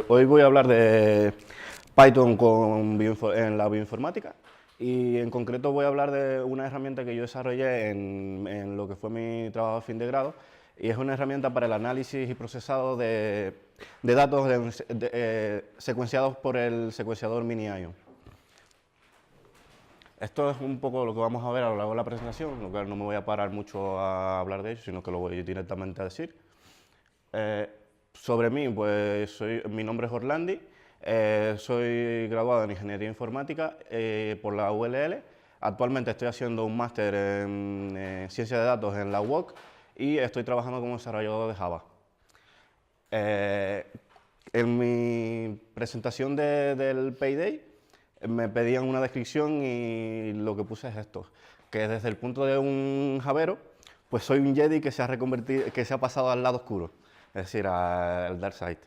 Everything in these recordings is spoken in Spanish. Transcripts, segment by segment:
Hoy voy a hablar de Python en la bioinformática y en concreto voy a hablar de una herramienta que yo desarrollé en lo que fue mi trabajo de fin de grado, y es una herramienta para el análisis y procesado de datos secuenciados por el secuenciador Mini-ion. Esto es un poco lo que vamos a ver a lo largo de la presentación, lo cual no me voy a parar mucho a hablar de ello, sino que lo voy directamente a decir. Sobre mí, pues mi nombre es Orlandi, soy graduado en Ingeniería Informática por la ULL. Actualmente estoy haciendo un máster en Ciencia de Datos en la UOC y estoy trabajando como desarrollador de Java. En mi presentación del Payday me pedían una descripción y lo que puse es esto, que desde el punto de un javero, pues soy un Jedi que se ha reconvertido, que se ha pasado al lado oscuro, es decir, al Dark Side.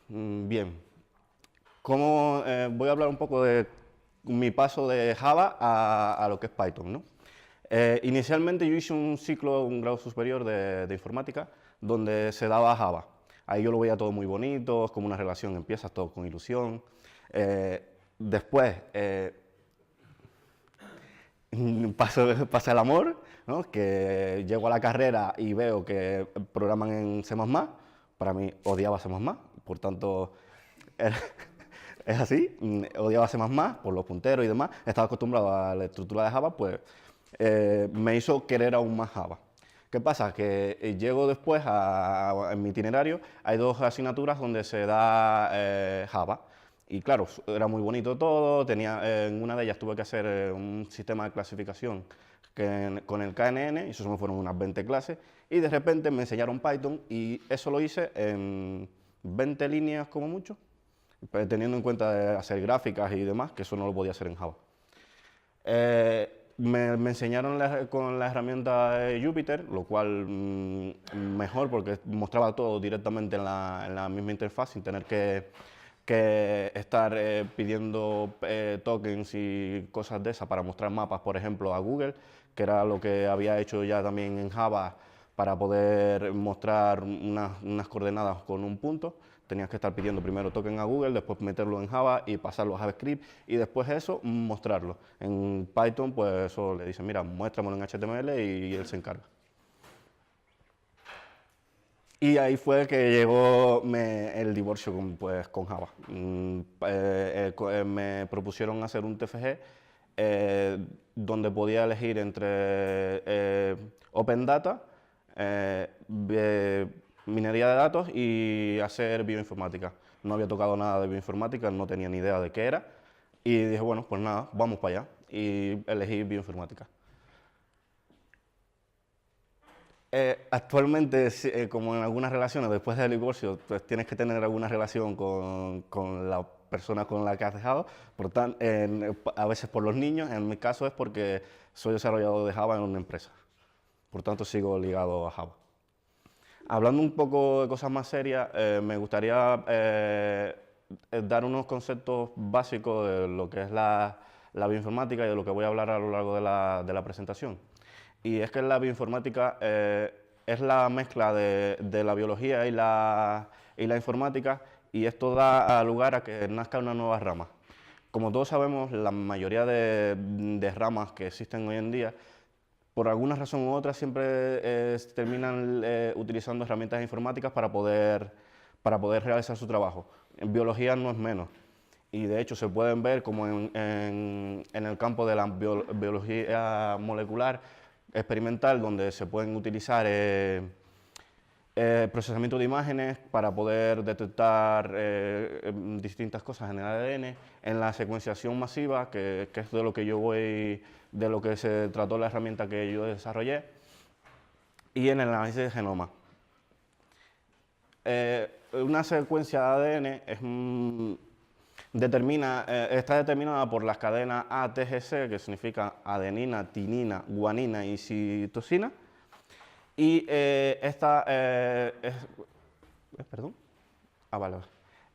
Bien, voy a hablar un poco de mi paso de Java a lo que es Python, ¿no? Inicialmente yo hice un ciclo, un grado superior de informática, donde se daba Java. Ahí yo lo veía todo muy bonito, es como una relación, empiezas todo con ilusión. Después pasa el amor, ¿no? Que llego a la carrera y veo que programan en C++. Para mí odiaba C++, por tanto es así, odiaba C++ por los punteros y demás. Estaba acostumbrado a la estructura de Java, pues me hizo querer aún más Java. ¿Qué pasa? Que llego después en mi itinerario, hay dos asignaturas donde se da Java. Y claro, era muy bonito todo, en una de ellas tuve que hacer un sistema de clasificación con el KNN, y eso me fueron unas 20 clases, y de repente me enseñaron Python y eso lo hice en 20 líneas como mucho, teniendo en cuenta de hacer gráficas y demás, que eso no lo podía hacer en Java. Me enseñaron con la herramienta Jupyter, lo cual mejor porque mostraba todo directamente en la misma interfaz sin tener que estar pidiendo tokens y cosas de esas para mostrar mapas, por ejemplo, a Google, que era lo que había hecho ya también en Java para poder mostrar unas coordenadas con un punto. Tenías que estar pidiendo primero token a Google, después meterlo en Java y pasarlo a JavaScript y después eso mostrarlo. En Python, pues eso le dice, mira, muéstramelo en HTML y él se encarga. Y ahí fue que llegó el divorcio con Java. Me propusieron hacer un TFG donde podía elegir entre Open Data, minería de datos y hacer bioinformática. No había tocado nada de bioinformática, no tenía ni idea de qué era. Y dije, bueno, pues nada, vamos para allá. Y elegí bioinformática. Actualmente, como en algunas relaciones, después del divorcio, pues tienes que tener alguna relación con la persona con la que has dejado, a veces por los niños, en mi caso es porque soy desarrollador de Java en una empresa, por tanto sigo ligado a Java. Hablando un poco de cosas más serias, me gustaría dar unos conceptos básicos de lo que es la bioinformática y de lo que voy a hablar a lo largo de la presentación. Y es que la bioinformática es la mezcla de la biología y la informática, y esto da lugar a que nazca una nueva rama. Como todos sabemos, la mayoría de ramas que existen hoy en día, por alguna razón u otra, siempre terminan utilizando herramientas informáticas para poder realizar su trabajo. En biología no es menos. Y de hecho se pueden ver como en el campo de la biología molecular experimental, donde se pueden utilizar procesamiento de imágenes para poder detectar distintas cosas en el ADN, en la secuenciación masiva, que es de lo que de lo que se trató la herramienta que yo desarrollé, y en el análisis de genoma. Una secuencia de ADN está determinada por las cadenas ATGC, que significa adenina, tinina, guanina y citosina. Y perdón. Vale.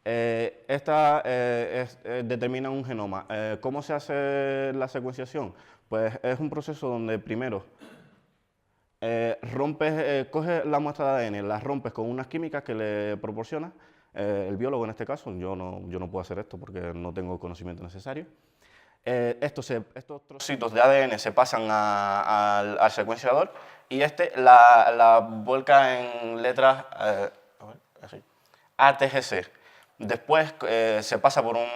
Esta determina un genoma. ¿Cómo se hace la secuenciación? Pues es un proceso donde primero Coges la muestra de ADN, la rompes con unas químicas que le proporciona el biólogo en este caso. Yo no puedo hacer esto porque no tengo el conocimiento necesario. Estos trocitos de ADN se pasan al secuenciador y la vuelca en letras así, ATGC. Después se pasa por un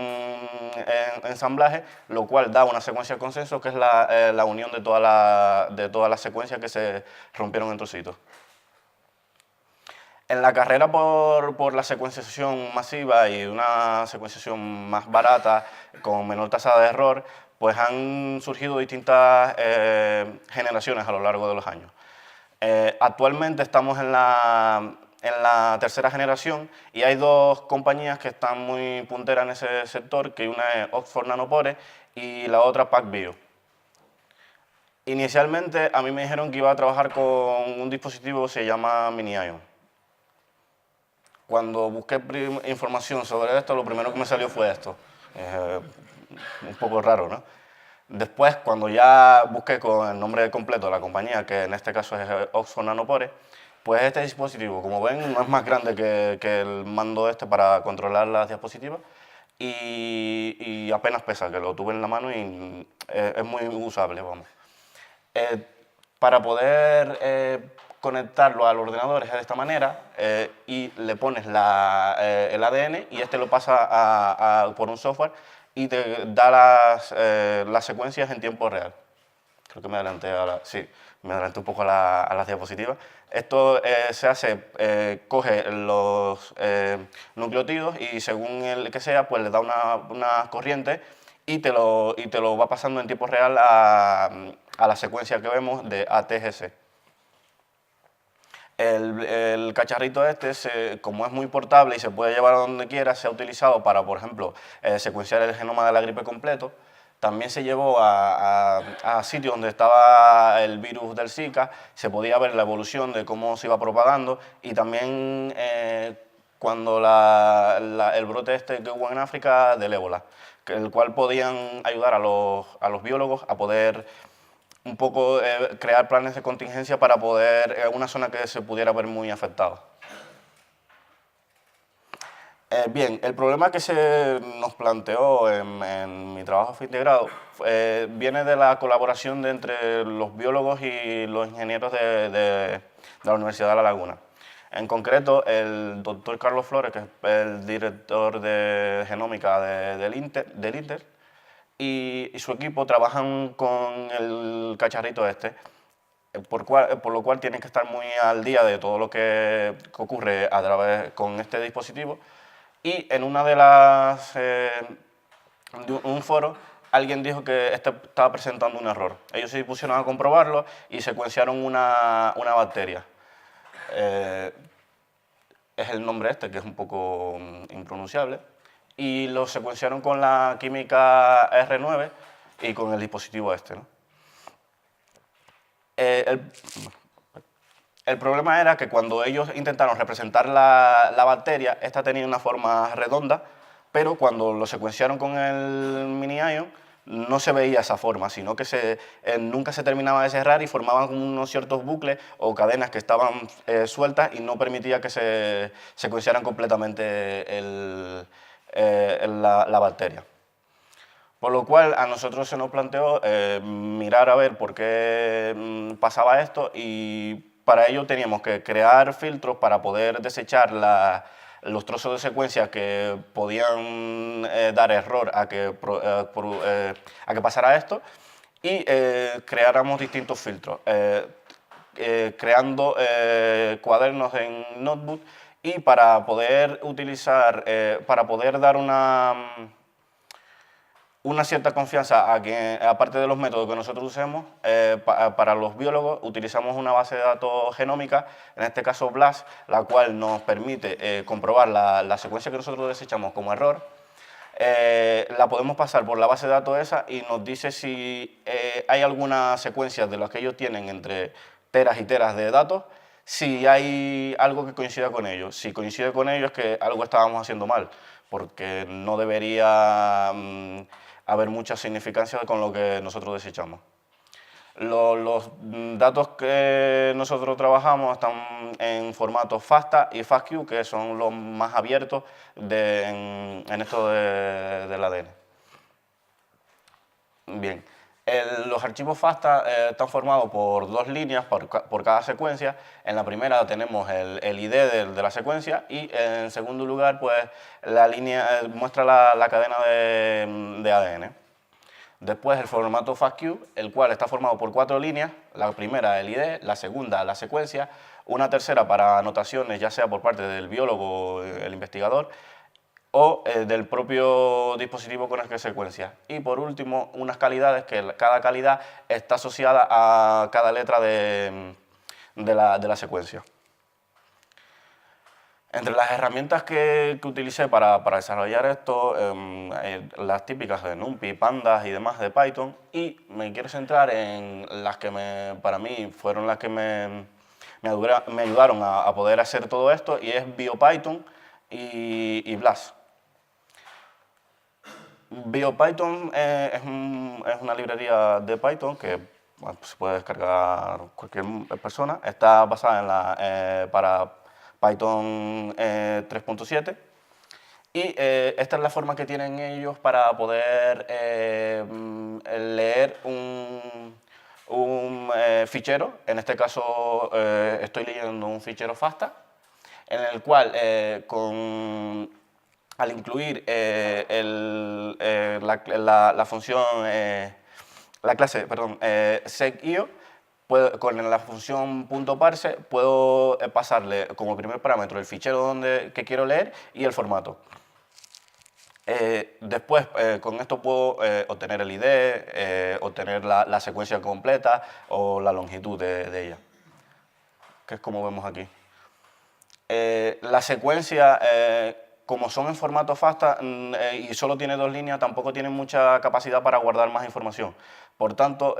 ensamblaje, lo cual da una secuencia de consenso, que es la unión de todas las secuencias que se rompieron en trocitos. En la carrera por la secuenciación masiva y una secuenciación más barata, con menor tasa de error, pues han surgido distintas generaciones a lo largo de los años. Actualmente estamos en la tercera generación y hay dos compañías que están muy punteras en ese sector, que una es Oxford Nanopore y la otra PacBio. Inicialmente a mí me dijeron que iba a trabajar con un dispositivo que se llama Mini-ion. Cuando busqué información sobre esto, lo primero que me salió fue esto. Un poco raro, ¿no? Después, cuando ya busqué con el nombre completo de la compañía, que en este caso es Oxford Nanopore, pues este dispositivo, como ven, no es más grande que el mando este para controlar las diapositivas y apenas pesa, que lo tuve en la mano y es muy usable, vamos. Para poder conectarlo al ordenador es de esta manera y le pones el ADN y este lo pasa por un software y te da las secuencias en tiempo real. Creo que me adelanté me adelanté un poco a las diapositivas. Esto se hace, coge los nucleótidos y según el que sea, pues le da una corriente y te lo va pasando en tiempo real a la secuencia que vemos de ATGC. El cacharrito este, como es muy portable y se puede llevar a donde quiera, se ha utilizado para, por ejemplo, secuenciar el genoma de la gripe completo. También se llevó a sitios donde estaba el virus del Zika, se podía ver la evolución de cómo se iba propagando y también cuando el brote este que hubo en África del ébola, el cual podían ayudar a los biólogos a poder un poco crear planes de contingencia para poder, una zona que se pudiera ver muy afectada. Bien, el problema que se nos planteó en mi trabajo fin de grado viene de la colaboración entre los biólogos y los ingenieros de la Universidad de La Laguna. En concreto, el doctor Carlos Flores, que es el director de genómica del Inter, y su equipo trabajan con el cacharrito este, por lo cual tienen que estar muy al día de todo lo que ocurre con este dispositivo. Y en una de un foro, alguien dijo que estaba presentando un error. Ellos se dispusieron a comprobarlo y secuenciaron una bacteria. Es el nombre este, que es un poco impronunciable. Y lo secuenciaron con la química R9 y con el dispositivo este, ¿no? El problema era que cuando ellos intentaron representar la bacteria, esta tenía una forma redonda, pero cuando lo secuenciaron con el Mini-ion no se veía esa forma, sino que nunca se terminaba de cerrar y formaban unos ciertos bucles o cadenas que estaban sueltas y no permitía que se secuenciaran completamente la bacteria. Por lo cual a nosotros se nos planteó mirar a ver por qué pasaba esto y para ello teníamos que crear filtros para poder desechar los trozos de secuencia que podían dar error a que pasara esto y creáramos distintos filtros, creando cuadernos en Notebook y para poder dar una cierta confianza aparte de los métodos que nosotros usemos, para los biólogos utilizamos una base de datos genómica, en este caso BLAST, la cual nos permite comprobar la secuencia que nosotros desechamos como error. La podemos pasar por la base de datos esa y nos dice si hay alguna secuencia de las que ellos tienen entre teras y teras de datos, si hay algo que coincida con ellos. Si coincide con ellos es que algo estábamos haciendo mal, porque no debería haber mucha significancia con lo que nosotros desechamos. Los datos que nosotros trabajamos están en formato FASTA y FASTQ, que son los más abiertos en esto del ADN. Bien, los archivos FASTA están formados por dos líneas por cada secuencia. En la primera tenemos el ID de la secuencia y en segundo lugar, pues la línea muestra la cadena de ADN. Después el formato FASTQ, el cual está formado por 4 líneas, la primera el ID, la segunda la secuencia, una tercera para anotaciones, ya sea por parte del biólogo o el investigador, o del propio dispositivo con el que secuencia. Y por último, unas calidades que cada calidad está asociada a cada letra de la secuencia. Entre las herramientas que utilicé para desarrollar esto, las típicas de NumPy, Pandas y demás de Python, y me quiero centrar en las que para mí fueron las que me ayudaron a poder hacer todo esto, y es BioPython y BLAS. BioPython es una librería de Python que se puede descargar cualquier persona. Está basada para Python 3.7 y esta es la forma que tienen ellos para poder leer un fichero. En este caso estoy leyendo un fichero FASTA en el cual al incluir la función, la clase, perdón, sec.io, con la función .parse puedo pasarle como primer parámetro el fichero que quiero leer y el formato. Después, con esto puedo obtener el ID, obtener la secuencia completa o la longitud de ella, que es como vemos aquí. La secuencia, como son en formato FASTA y solo tiene 2 líneas, tampoco tiene mucha capacidad para guardar más información. Por tanto,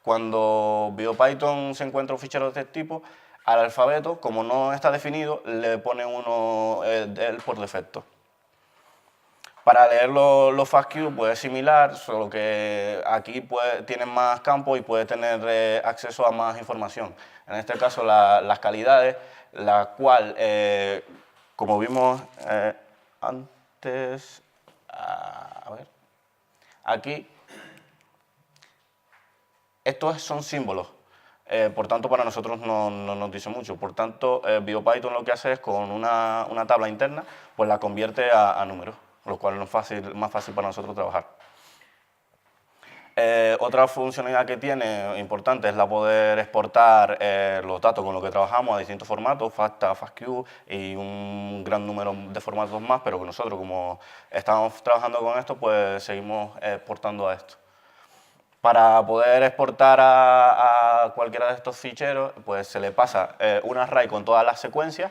cuando BioPython se encuentra un fichero de este tipo, al alfabeto, como no está definido, le pone uno de él por defecto. Para leer los FASTQ pues es similar, solo que aquí tienen más campo y puede tener acceso a más información. En este caso las calidades, la cual, como vimos antes, a ver, aquí, estos son símbolos. Por tanto, para nosotros no nos dice mucho. Por tanto, BioPython lo que hace es con una tabla interna, pues la convierte a números, lo cual es más fácil para nosotros trabajar. Otra funcionalidad que tiene importante es la poder exportar los datos con los que trabajamos a distintos formatos, FASTA, FASTQ y un gran número de formatos más, pero que nosotros, como estamos trabajando con esto, pues seguimos exportando a esto. Para poder exportar a cualquiera de estos ficheros, pues se le pasa un array con todas las secuencias,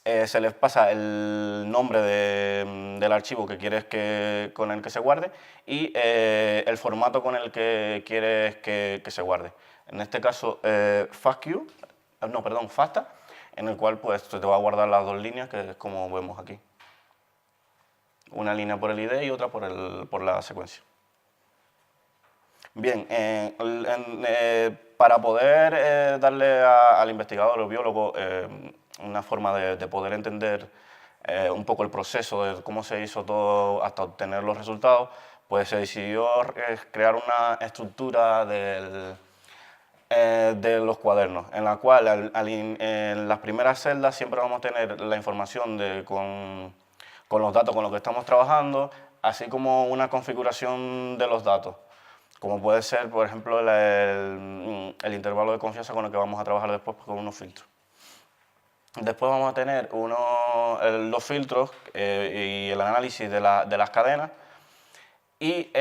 se les pasa el nombre del archivo que quieres con el que se guarde y el formato con el que quieres que se guarde. En este caso, FASTA, en el cual pues, se te va a guardar las 2 líneas, que es como vemos aquí. Una línea por el ID y otra por la secuencia. Bien, para poder darle al investigador o biólogo una forma de poder entender un poco el proceso de cómo se hizo todo hasta obtener los resultados, pues se decidió crear una estructura de los cuadernos, en la cual en las primeras celdas siempre vamos a tener la información con los datos con los que estamos trabajando, así como una configuración de los datos, como puede ser, por ejemplo, el intervalo de confianza con el que vamos a trabajar después con unos filtros. Después vamos a tener los filtros y el análisis de las cadenas, y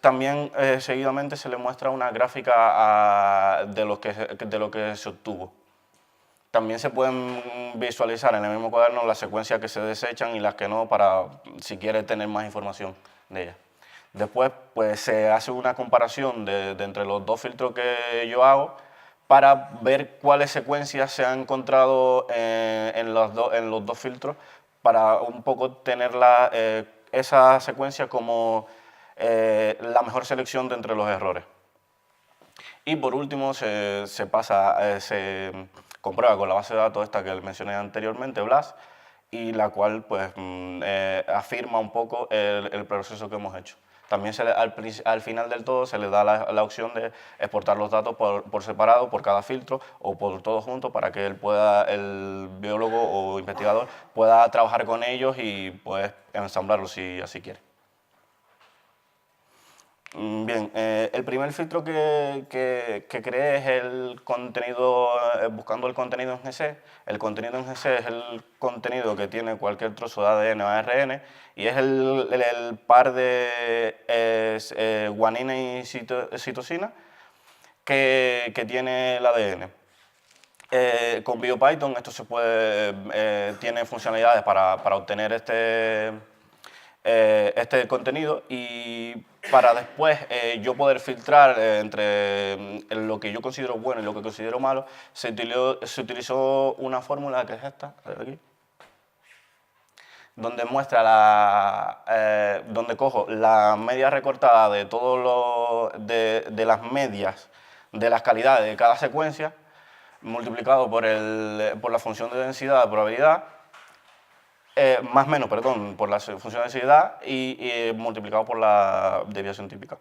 también seguidamente se le muestra una gráfica de lo que se obtuvo. También se pueden visualizar en el mismo cuaderno las secuencias que se desechan y las que no, para si quiere tener más información de ellas. Después pues, se hace una comparación de entre los 2 filtros que yo hago para ver cuáles secuencias se han encontrado en los 2 filtros, para un poco tener esa secuencia como la mejor selección de entre los errores. Y por último se comprueba con la base de datos esta que mencioné anteriormente, BLAS, y la cual pues afirma un poco el proceso que hemos hecho. También al final del todo se le da la opción de exportar los datos por separado, por cada filtro o por todo junto para que el biólogo o investigador pueda trabajar con ellos y pues ensamblarlos si así quiere. Bien, el primer filtro que creé es el contenido, buscando el contenido en GC. El contenido en GC es el contenido que tiene cualquier trozo de ADN o ARN y es el par de guanina y citosina que tiene el ADN. Con BioPython esto tiene funcionalidades para obtener este contenido y para después yo poder filtrar entre lo que yo considero bueno y lo que considero malo, se utilizó una fórmula que es esta, de aquí, donde muestra donde cojo la media recortada de de las medias de las calidades de cada secuencia, multiplicado por la función de densidad de probabilidad, más o menos, perdón, por la función de densidad y multiplicado por la desviación típica.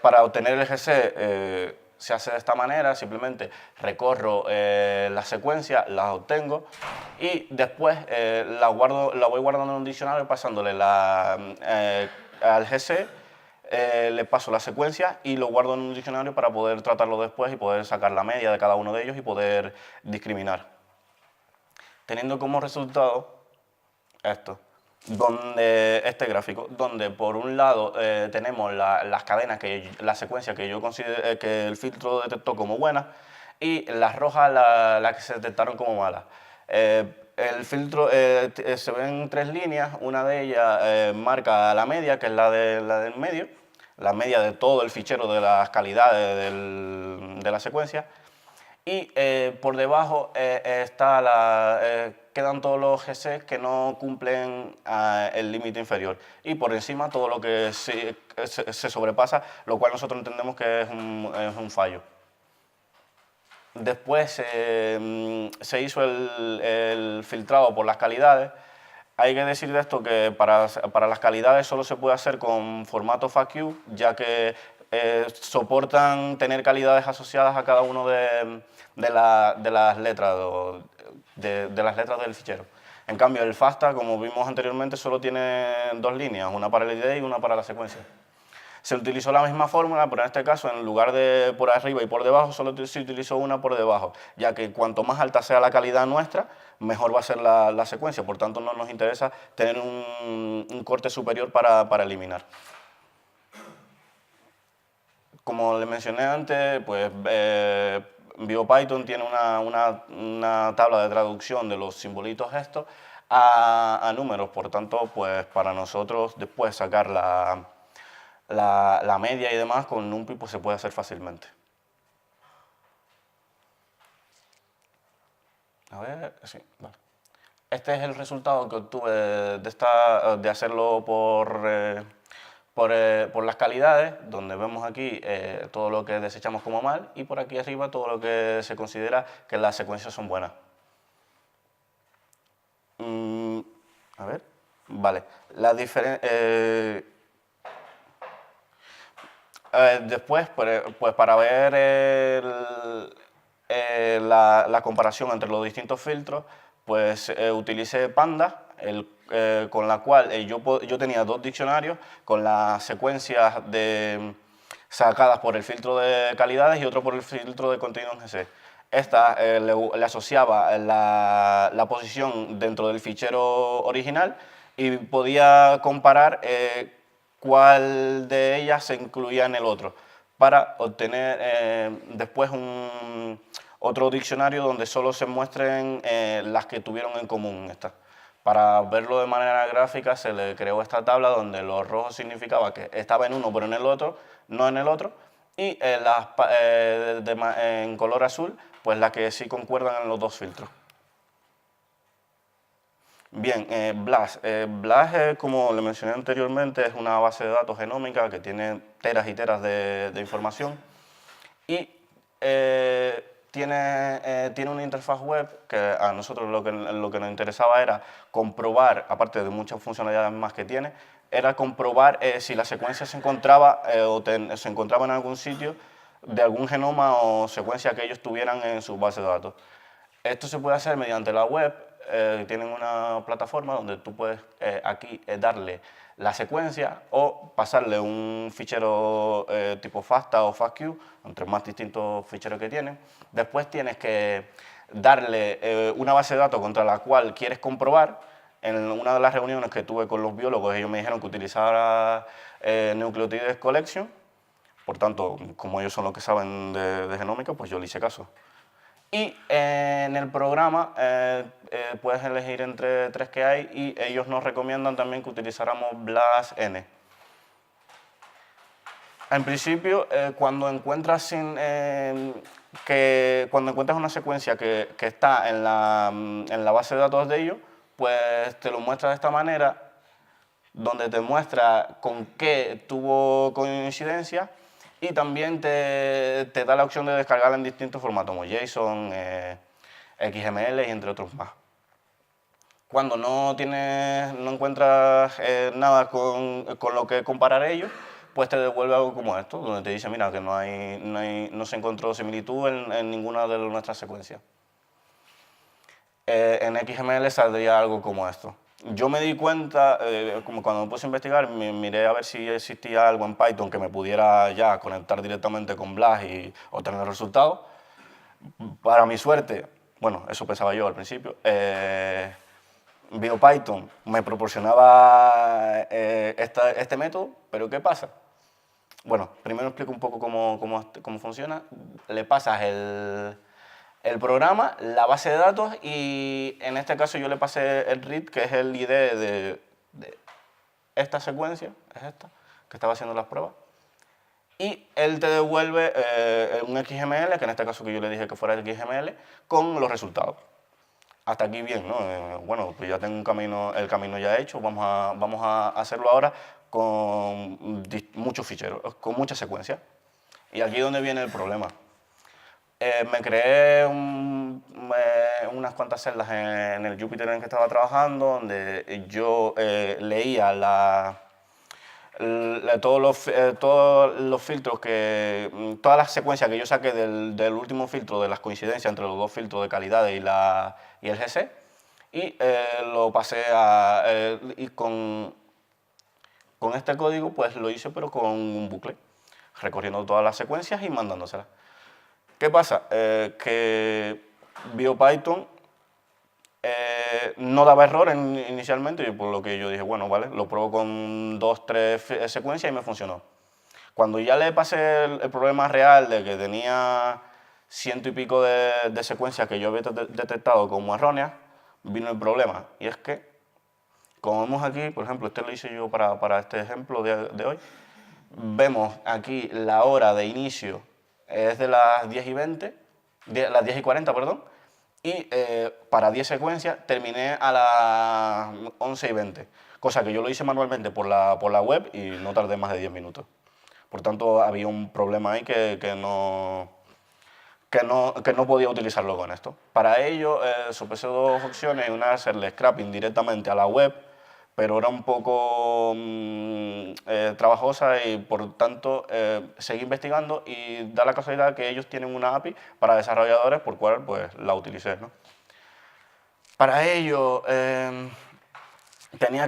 Para obtener el GC se hace de esta manera, simplemente recorro la secuencia, las obtengo y después la voy guardando en un diccionario pasándole al GC, le paso la secuencia y lo guardo en un diccionario para poder tratarlo después y poder sacar la media de cada uno de ellos y poder discriminar. Teniendo como resultado este gráfico, donde por un lado tenemos las cadenas, la secuencia que yo considero que el filtro detectó como buena y las rojas las que se detectaron como malas. El filtro se ven 3 líneas, una de ellas marca la media, que es la del medio, la media de todo el fichero de las calidades de la secuencia. Y por debajo quedan todos los GCs que no cumplen el límite inferior. Y por encima todo lo que se sobrepasa, lo cual nosotros entendemos que es un fallo. Después se hizo el filtrado por las calidades. Hay que decir de esto que para las calidades solo se puede hacer con formato FAQ, ya que soportan tener calidades asociadas a cada uno de las letras del fichero. En cambio, el FASTA, como vimos anteriormente, solo tiene 2 líneas, una para el ID y una para la secuencia. Se utilizó la misma fórmula, pero en este caso, en lugar de por arriba y por debajo, solo se utilizó una por debajo, ya que cuanto más alta sea la calidad nuestra, mejor va a ser la secuencia. Por tanto, no nos interesa tener un corte superior para eliminar. Como le mencioné antes, pues BioPython tiene una tabla de traducción de los simbolitos estos a números. Por tanto, pues para nosotros después sacar la media y demás con NumPy pues se puede hacer fácilmente. A ver, sí, vale. Este es el resultado que obtuve de hacerlo por las calidades, donde vemos aquí todo lo que desechamos como mal y por aquí arriba todo lo que se considera que las secuencias son buenas. A ver, vale. Después, pues para ver la comparación entre los distintos filtros, pues utilicé Panda, con la cual yo tenía 2 diccionarios con las secuencias sacadas por el filtro de calidades y otro por el filtro de contenido en GC. Esta le asociaba la posición dentro del fichero original y podía comparar cuál de ellas se incluía en el otro para obtener después otro diccionario donde solo se muestren las que tuvieron en común estas. Para verlo de manera gráfica se le creó esta tabla donde los rojos significaba que estaba en uno pero en el otro, no en el otro, y en color azul, pues las que sí concuerdan en los 2 filtros. Bien, BLAST. BLAST, como le mencioné anteriormente, es una base de datos genómica que tiene teras y teras de información y tiene una interfaz web que a nosotros lo que nos interesaba era comprobar, aparte de muchas funcionalidades más que tiene, era comprobar si la secuencia se encontraba se encontraba en algún sitio de algún genoma o secuencia que ellos tuvieran en su base de datos. Esto se puede hacer mediante la web. Tienen una plataforma donde tú puedes aquí darle la secuencia o pasarle un fichero tipo FASTA o FASTQ, entre más distintos ficheros que tienen. Después tienes que darle una base de datos contra la cual quieres comprobar. En una de las reuniones que tuve con los biólogos, ellos me dijeron que utilizara Nucleotides Collection. Por tanto, como ellos son los que saben de genómica, pues yo le hice caso. Y en el programa puedes elegir entre 3 que hay y ellos nos recomiendan también que utilizáramos BLAST-N. En principio, cuando encuentras una secuencia que está en la base de datos de ellos, pues te lo muestra de esta manera, donde te muestra con qué tuvo coincidencia y también te da la opción de descargar en distintos formatos, como JSON, XML y entre otros más. Cuando no encuentras nada con lo que comparar ellos, pues te devuelve algo como esto, donde te dice, mira, que no se encontró similitud en ninguna de nuestras secuencias. En XML saldría algo como esto. Yo me di cuenta, como cuando me puse a investigar, miré a ver si existía algo en Python que me pudiera ya conectar directamente con BLAST y obtener resultados. Para mi suerte, bueno, eso pensaba yo al principio, BioPython me proporcionaba este método, pero ¿qué pasa? Bueno, primero explico un poco cómo funciona. Le pasas el programa, la base de datos y en este caso yo le pasé el read, que es el ID de esta secuencia, es esta, que estaba haciendo las pruebas. Y él te devuelve un XML, que en este caso que yo le dije que fuera el XML, con los resultados. Hasta aquí bien, ¿no? Bueno, pues ya tengo el camino ya hecho, vamos a hacerlo ahora con muchos ficheros, con muchas secuencias. Y aquí es donde viene el problema. Me creé unas cuantas celdas en el Jupyter en el que estaba trabajando, donde yo leía todos los filtros, todas las secuencias que yo saqué del último filtro, de las coincidencias entre los dos filtros de calidad y el GC, y lo pasé y con este código pues lo hice, pero con un bucle, recorriendo todas las secuencias y mandándoselas. ¿Qué pasa? Que BioPython no daba error inicialmente, y por lo que yo dije, bueno, vale, lo pruebo con 2, 3 secuencias y me funcionó. Cuando ya le pasé el problema real de que tenía 100 y pico de secuencias que yo había detectado como erróneas, vino el problema. Y es que, como vemos aquí, por ejemplo, este lo hice yo para este ejemplo de hoy, vemos aquí la hora de inicio es de las 10:20, las 10:40, perdón, y para 10 secuencias terminé a las 11:20, cosa que yo lo hice manualmente por la web y no tardé más de 10 minutos. Por tanto, había un problema ahí que no podía utilizarlo con esto. Para ello, sopesé dos opciones, una es hacerle scrapping directamente a la web, pero era un poco trabajosa y por tanto seguí investigando y da la casualidad que ellos tienen una API para desarrolladores por cual pues la utilicé, ¿no? Para ello tenía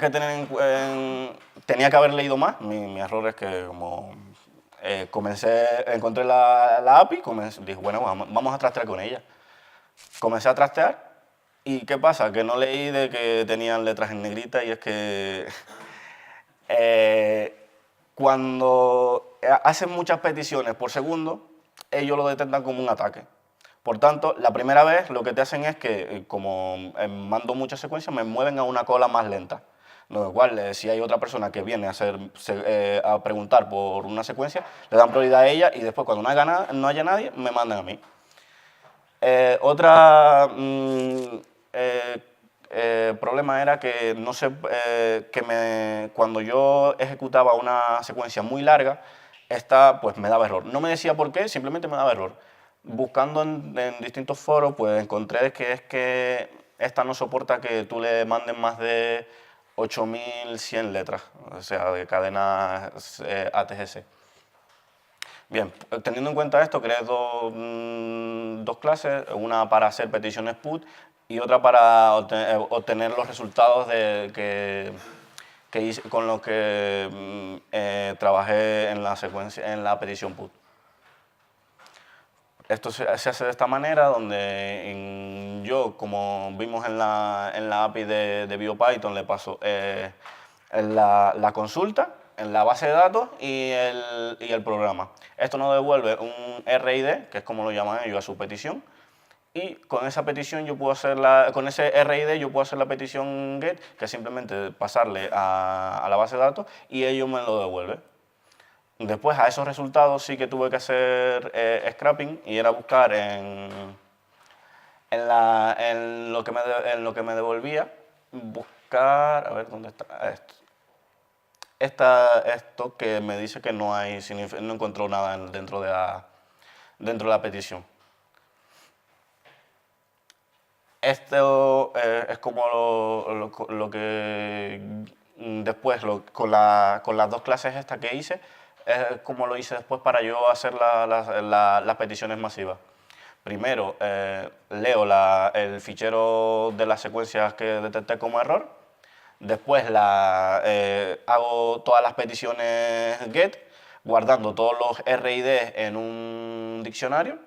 que haber leído más. Mi error es que como encontré la API, dije, bueno, vamos a trastear con ella. Comencé a trastear y ¿qué pasa? Que no leí de que tenían letras en negrita y es que cuando hacen muchas peticiones por segundo, ellos lo detectan como un ataque. Por tanto, la primera vez lo que te hacen es que, como mando muchas secuencias, me mueven a una cola más lenta. Lo cual, si hay otra persona que viene a preguntar por una secuencia, le dan prioridad a ella y después, cuando no haya nadie, me mandan a mí. Otra problema era que, no sé, cuando yo ejecutaba una secuencia muy larga, esta pues me daba error. No me decía por qué, simplemente me daba error. Buscando en distintos foros, pues encontré que es que esta no soporta que tú le mandes más de 8100 letras, o sea, de cadena ATGC. Bien, teniendo en cuenta esto, creé dos clases, una para hacer peticiones PUT y otra para obtener los resultados con los que trabajé en la secuencia, en la petición PUT. Esto se hace de esta manera, donde yo, como vimos en la API de BioPython, le paso la consulta, en la base de datos y el programa. Esto nos devuelve un RID, que es como lo llaman ellos a su petición, y con esa petición yo puedo hacer con ese RID yo puedo hacer la petición GET, que es simplemente pasarle a la base de datos y ellos me lo devuelven. Después a esos resultados sí que tuve que hacer scrapping y era buscar en lo que me devolvía, buscar, a ver dónde está esto que me dice que no encontró nada dentro de la petición. Esto es como lo que después, con las dos clases estas que hice, es como lo hice después para yo hacer las peticiones masivas. Primero, leo el fichero de las secuencias que detecté como error. Después hago todas las peticiones GET, guardando todos los RID en un diccionario.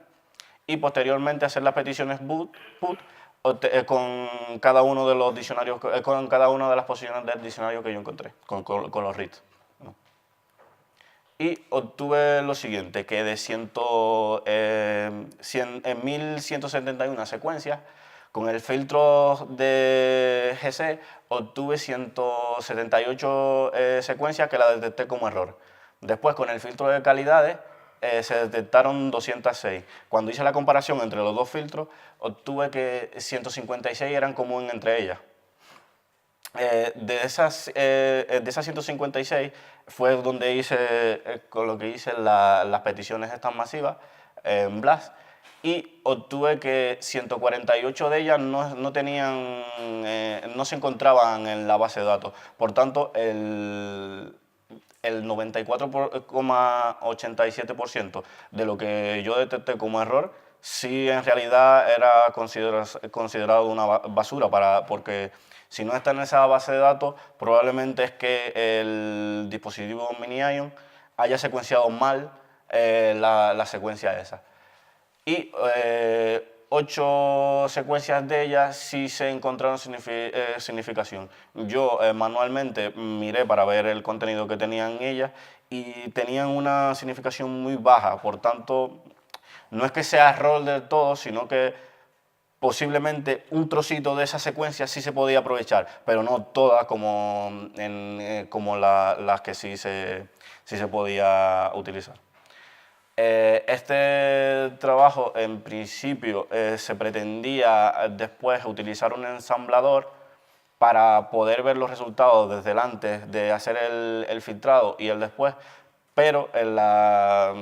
Y posteriormente hacer las peticiones PUT con cada uno de los diccionarios, con cada una de las posiciones del diccionario que yo encontré, con los reads. Y obtuve lo siguiente, que de 1171 secuencias, con el filtro de GC obtuve 178 secuencias que la detecté como error. Después, con el filtro de calidades, se detectaron 206. Cuando hice la comparación entre los dos filtros, obtuve que 156 eran comunes entre ellas. De esas 156 fue donde con lo que hice las peticiones estas masivas en Blast, y obtuve que 148 de ellas no se encontraban en la base de datos. Por tanto, el 94,87% de lo que yo detecté como error, sí en realidad era considerado una basura, porque si no está en esa base de datos, probablemente es que el dispositivo Mini-ion haya secuenciado mal la secuencia esa. Y 8 secuencias de ellas sí se encontraron significación. Yo manualmente miré para ver el contenido que tenían ellas y tenían una significación muy baja. Por tanto, no es que sea error del todo, sino que posiblemente un trocito de esa secuencia sí se podía aprovechar, pero no todas como las que sí se podía utilizar. Este trabajo, en principio, se pretendía después utilizar un ensamblador para poder ver los resultados desde el antes de hacer el filtrado y el después, pero la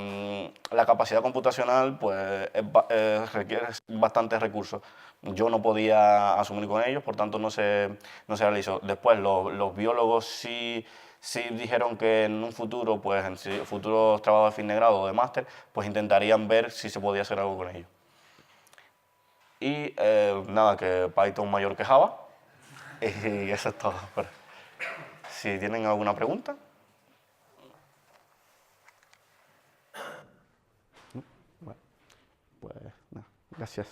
capacidad computacional pues, requiere bastantes recursos. Yo no podía asumir con ellos, por tanto no se realizó. Después los biólogos sí dijeron que en un futuro, pues en futuros trabajos de fin de grado o de máster, pues intentarían ver si se podía hacer algo con ellos. Y nada, que Python mayor que Java, y eso es todo. Si tienen alguna pregunta. Bueno, pues nada, gracias.